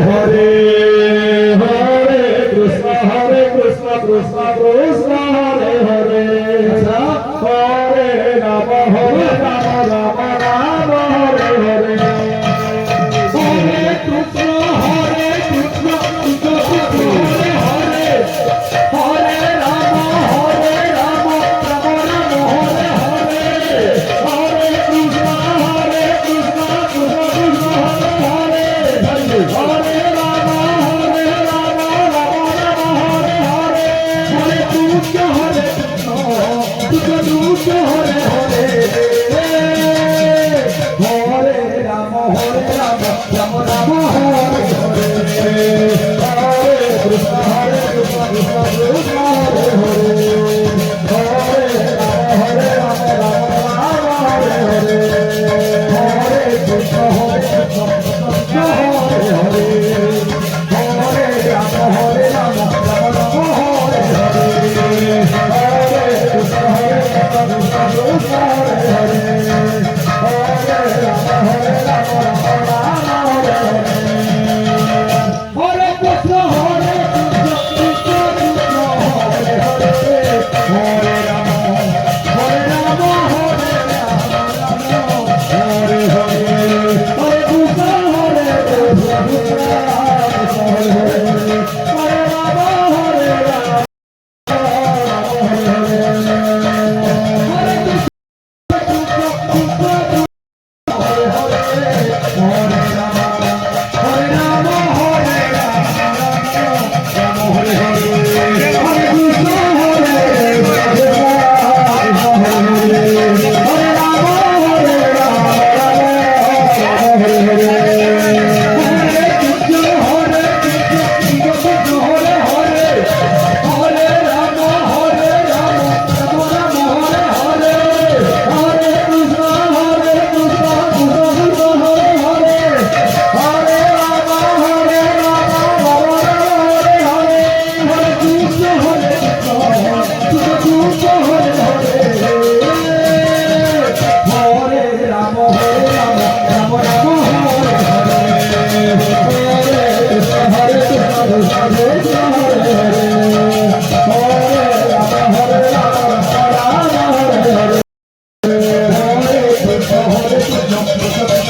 Hare Hare Krishna Krishna Krishna Hare Hare Hare Ram Ram Ram Hare Hare Hare Krishna Krishna Krishna Hare Hare Hare Ram Ram Ram Hare Hare Hare Krishna Krishna Krishna Hare Hare Hare Ram Ram Ram Hare Hare Hare Krishna Hare Krishna Hare Hare Hare Ram Ram Ram Hare Hare Hare Krishna Krishna Krishna Hare Hare Hare Ram Ram Hare Hare Hare Krishna Krishna Krishna Hare Hare Hare Ram Ram Ram Hare Hare Hare Krishna Krishna Krishna Hare Hare Hare Ram Ram Ram Hare Hare Hare Krishna Krishna Krishna Hare Hare Hare Ram Hare Ram Hare Hare Hare Krishna Hare Krishna Hare Hare Hare Ram Hare Ram Hare Krishna,